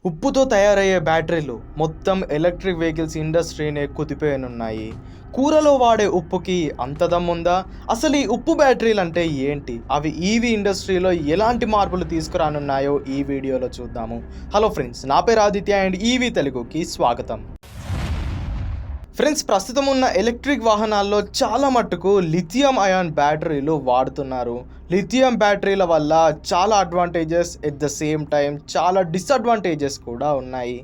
ఉప్పుతో తయారయ్యే బ్యాటరీలు మొత్తం ఎలక్ట్రిక్ వెహికల్స్ ఇండస్ట్రీనే కుదిపోయనున్నాయి. కూరలో వాడే ఉప్పుకి అంత దమ్ముందా? అసలు ఈ ఉప్పు బ్యాటరీలు అంటే ఏంటి? అవి ఈవీ ఇండస్ట్రీలో ఎలాంటి మార్పులు తీసుకురానున్నాయో ఈ వీడియోలో చూద్దాము. హలో ఫ్రెండ్స్, నా పేరు ఆదిత్య అండ్ ఈవీ తెలుగుకి స్వాగతం. ఫ్రెండ్స్, ప్రస్తుతం ఉన్న ఎలక్ట్రిక్ వాహనాల్లో చాలా మట్టుకు లిథియం అయాన్ బ్యాటరీలు వాడుతున్నారు. లిథియం బ్యాటరీల వల్ల చాలా advantages, at the same time చాలా డిసడ్వాంటేజెస్ కూడా ఉన్నాయి.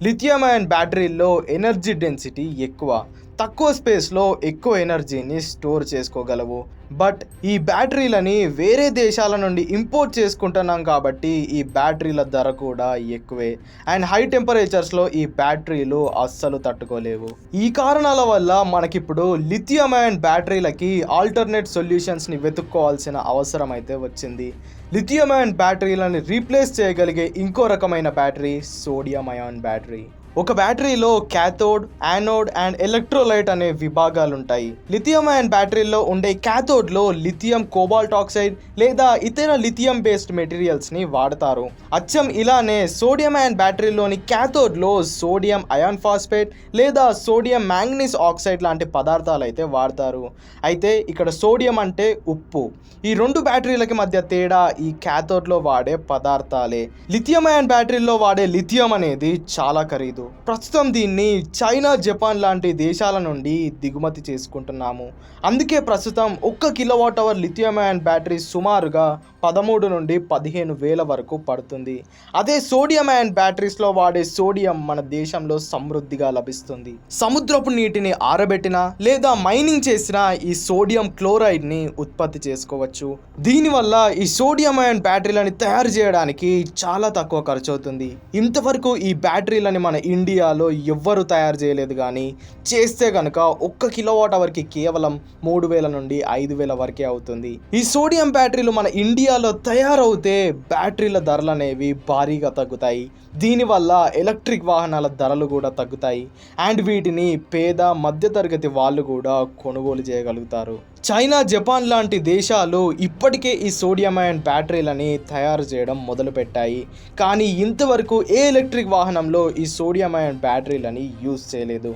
లిథియం అయాన్ బ్యాటరీల్లో ఎనర్జీ డెన్సిటీ ఎక్కువ, తక్కువ స్పేస్లో ఎక్కువ ఎనర్జీని స్టోర్ చేసుకోగలవు. బట్ ఈ బ్యాటరీలని వేరే దేశాల నుండి ఇంపోర్ట్ చేసుకుంటున్నాం కాబట్టి ఈ బ్యాటరీల ధర కూడా ఎక్కువే. అండ్ హై టెంపరేచర్స్లో ఈ బ్యాటరీలు అస్సలు తట్టుకోలేవు. ఈ కారణాల వల్ల మనకిప్పుడు లిథియం అయాన్ బ్యాటరీలకి ఆల్టర్నేట్ సొల్యూషన్స్ని వెతుక్కోవాల్సిన అవసరం అయితే వచ్చింది. లిథియం అయాన్ బ్యాటరీలని రీప్లేస్ చేయగలిగే ఇంకో రకమైన బ్యాటరీ సోడియం అయాన్ బ్యాటరీ. ఒక బ్యాటరీలో క్యాథోడ్, యానోడ్ అండ్ ఎలక్ట్రోలైట్ అనే విభాగాలు ఉంటాయి. లిథియం అయాన్ బ్యాటరీలో ఉండే క్యాథోడ్లో లిథియం కోబాల్ట్ ఆక్సైడ్ లేదా ఇతర లిథియం బేస్డ్ మెటీరియల్స్ని వాడతారు. అచ్చం ఇలానే సోడియం అయాన్ బ్యాటరీలోని క్యాథోడ్లో సోడియం అయాన్ ఫాస్ఫేట్ లేదా సోడియం మ్యాంగనీస్ ఆక్సైడ్ లాంటి పదార్థాలు అయితే వాడతారు. అయితే ఇక్కడ సోడియం అంటే ఉప్పు. ఈ రెండు బ్యాటరీలకి మధ్య తేడా ఈ క్యాథోడ్లో వాడే పదార్థాలే. లిథియం అయాన్ బ్యాటరీలో వాడే లిథియం అనేది చాలా ఖరీదు. ప్రస్తుతం దీన్ని చైనా, జపాన్ లాంటి దేశాల నుండి దిగుమతి చేసుకుంటున్నాము. అందుకే ప్రస్తుతం 1 kilowatt hour lithium ion battery సుమారుగా 13 నుండి 15,000 వరకు పడుతుంది. అదే సోడియం అయాన్ బ్యాటరీస్లో వాడే సోడియం మన దేశంలో సమృద్ధిగా లభిస్తుంది. సముద్రపు నీటిని ఆరబెట్టినా లేదా మైనింగ్ చేసినా ఈ సోడియం క్లోరైడ్ని ఉత్పత్తి చేసుకోవచ్చు. దీనివల్ల ఈ సోడియం అయాన్ బ్యాటరీలని తయారు చేయడానికి చాలా తక్కువ ఖర్చు అవుతుంది. ఇంతవరకు ఈ బ్యాటరీలని మన ఇండియాలో ఎవ్వరు తయారు చేయలేదు, కానీ చేస్తే కనుక 1 కిలోవాట్ అవర్కి కేవలం 3,000 నుండి 5,000 వరకే అవుతుంది. ఈ సోడియం బ్యాటరీలు మన ఇండియాలో తయారవుతే బ్యాటరీల ధరలు అనేవి భారీగా తగ్గుతాయి. దీనివల్ల ఎలక్ట్రిక్ వాహనాల ధరలు కూడా తగ్గుతాయి అండ్ వీటిని పేద మధ్యతరగతి వాళ్ళు కూడా కొనుగోలు చేయగలుగుతారు. చైనా, జపాన్ లాంటి దేశాలు ఇప్పటికే ఈ సోడియం అయాన్ బ్యాటరీలని తయారు చేయడం మొదలుపెట్టాయి. కానీ ఇంతవరకు ఏ ఎలక్ట్రిక్ వాహనంలో ఈ సోడియం అయాన్ బ్యాటరీలని యూజ్ చేయలేదు.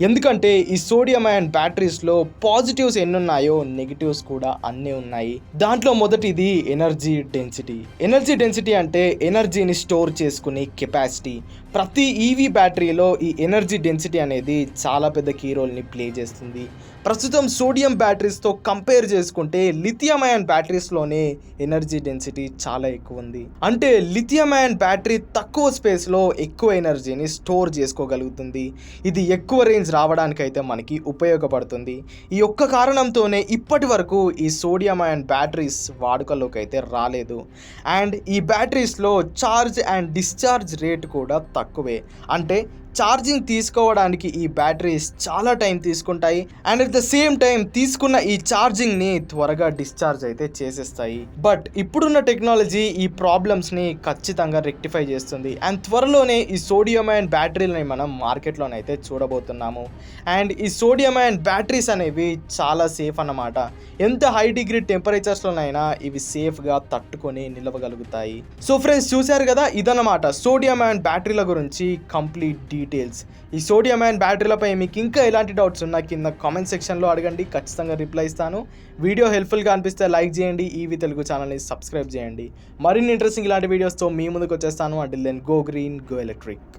ఎందుకంటే ఈ సోడియం అయాన్ బ్యాటరీస్లో పాజిటివ్స్ ఎన్నున్నాయో నెగిటివ్స్ కూడా అన్నీ ఉన్నాయి. దాంట్లో మొదటిది ఎనర్జీ డెన్సిటీ. ఎనర్జీ డెన్సిటీ అంటే ఎనర్జీని స్టోర్ చేసుకునే కెపాసిటీ. ప్రతి ఈవీ బ్యాటరీలో ఈ ఎనర్జీ డెన్సిటీ అనేది చాలా పెద్ద కీ రోల్ని ప్లే చేస్తుంది. ప్రస్తుతం సోడియం బ్యాటరీస్తో కంపేర్ చేసుకుంటే లిథియం అయాన్ బ్యాటరీస్లోనే ఎనర్జీ డెన్సిటీ చాలా ఎక్కువ ఉంది. అంటే లిథియం అయాన్ బ్యాటరీ తక్కువ స్పేస్లో ఎక్కువ ఎనర్జీని స్టోర్ చేసుకోగలుగుతుంది. ఇది ఎక్కువ రేంజ్ రావడానికైతే మనకి ఉపయోగపడుతుంది. ఈ ఒక్క కారణంతోనే ఇప్పటి వరకు ఈ సోడియం అయాన్ బ్యాటరీస్ వాడుకలోకి అయితే రాలేదు. అండ్ ఈ బ్యాటరీస్లో ఛార్జ్ అండ్ డిశ్చార్జ్ రేట్ కూడా తక్కువే. అంటే ఛార్జింగ్ తీసుకోవడానికి ఈ బ్యాటరీస్ చాలా టైం తీసుకుంటాయి and at the same time తీసుకున్న ఈ ఛార్జింగ్ని త్వరగా డిశ్చార్జ్ అయితే చేసేస్తాయి. బట్ ఇప్పుడున్న టెక్నాలజీ ఈ ప్రాబ్లమ్స్ని ఖచ్చితంగా రెక్టిఫై చేస్తుంది అండ్ త్వరలోనే ఈ సోడియం అయాన్ బ్యాటరీలని మనం మార్కెట్లోనైతే చూడబోతున్నాము. అండ్ ఈ సోడియం అయాన్ బ్యాటరీస్ అనేవి చాలా సేఫ్ అన్నమాట. ఎంత హై డిగ్రీ టెంపరేచర్స్లోనైనా ఇవి సేఫ్గా తట్టుకొని నిలవగలుగుతాయి. సో ఫ్రెండ్స్, చూశారు కదా, ఇదన్నమాట సోడియం అయాన్ బ్యాటరీల గురించి కంప్లీట్ డీటెయిల్స్. ఈ సోడియం అయాన్ బ్యాటరీలపై మీకు ఇంకా ఎలాంటి డౌట్స్ ఉన్నా కింద కామెంట్ సెక్షన్లో అడగండి, ఖచ్చితంగా రిప్లై ఇస్తాను. వీడియో హెల్ప్ఫుల్గా అనిపిస్తే లైక్ చేయండి, ఈవీ తెలుగు ఛానల్ని సబ్స్క్రైబ్ చేయండి. మరిన్ని ఇంట్రెస్టింగ్ ఇలాంటి వీడియోస్తో మీ ముందుకు వచ్చేస్తాను. Until then, go green, go electric.